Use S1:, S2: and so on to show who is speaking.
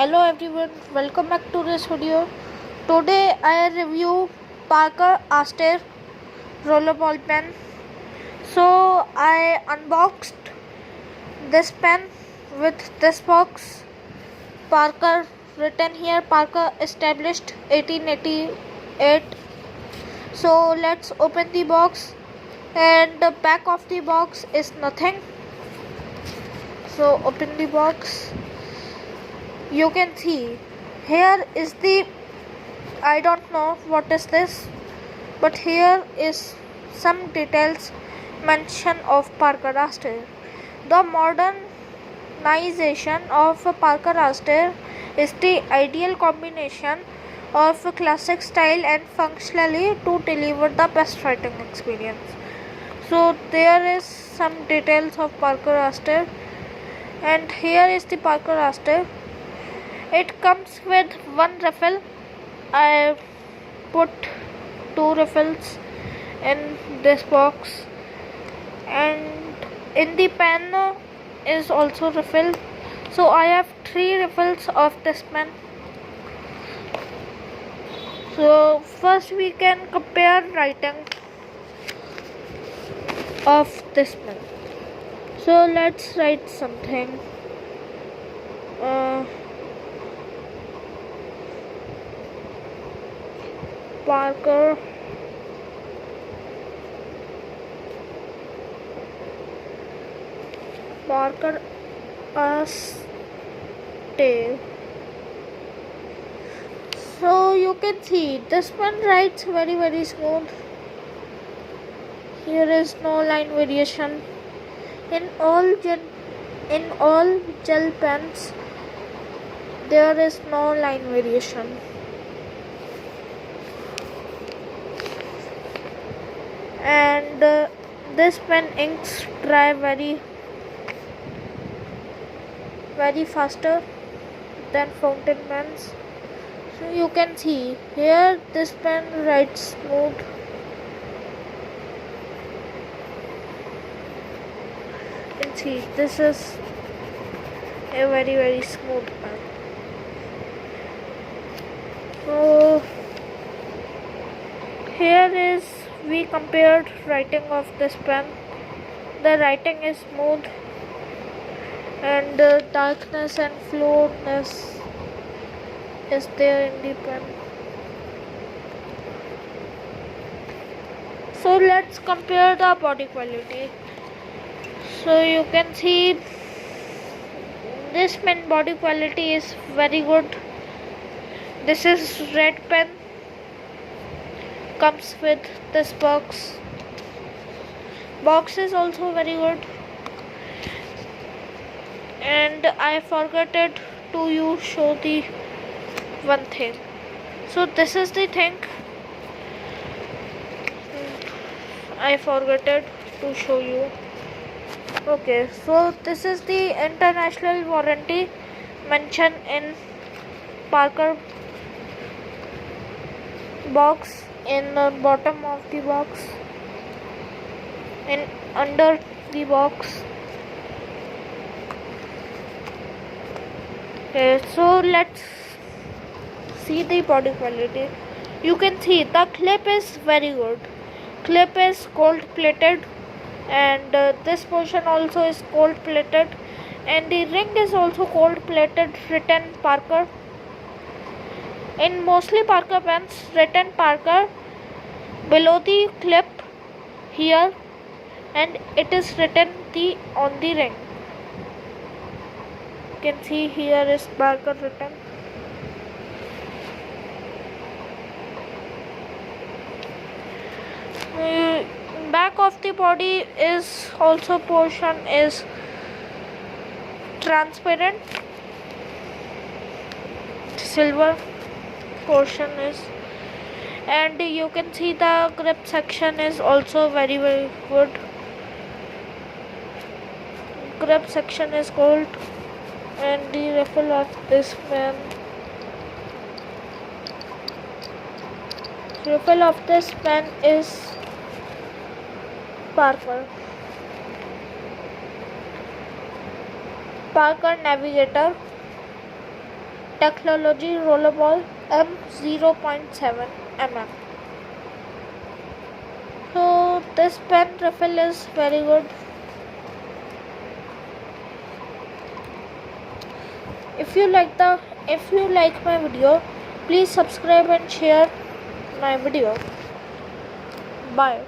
S1: Hello everyone, welcome back to this video. Today I review Parker Astaire rollerball pen. So I unboxed this pen with this box. Parker written here, Parker established 1888. So let's open the box, and the back of the box is nothing. So open the box. You can see here is the, I don't know what is this, but here is some details mention of Parker Astaire. The modernization of Parker Astaire is the ideal combination of classic style and functionality to deliver the best writing experience. So there is some details of Parker Astaire, and here is the Parker Astaire. It comes with one refill. I put two refills in this box, and in the pen is also refill. So I have three refills of this pen. So first we can compare writing of this pen. So let's write something. Parker Astaire. So you can see this one writes very smooth. Here is no line variation. In all gel pens there is no line variation. And this pen inks dry very faster than fountain pens. So you can see here this pen writes smooth. You can see this is a very smooth pen. So here is, we compared writing of this pen. The writing is smooth, and darkness and flowness is there in the pen. So let's compare the body quality. So you can see this pen body quality is very good. This is red pen, comes with this box. Box is also very good, and I forgot to show the one thing. So this is the thing I forgot to show you. Okay, so this is the international warranty mentioned in Parker box, in the bottom of the box and under the box. Okay, so let's see the body quality. You can see the clip is very good. Clip is gold plated, and this portion also is gold plated, and the ring is also gold plated, written Parker. In mostly Parker pens, written Parker below the clip here, and it is written on the ring. You can see here is Parker written. Back of the body is also portion is transparent, silver portion is, and you can see the grip section is also very good. Grip section is gold, and the refill of this pen, is Parker Navigator Technology Rollerball M0.7 mm. So this pen refill is very good. If you like my video, please subscribe and share my video. Bye.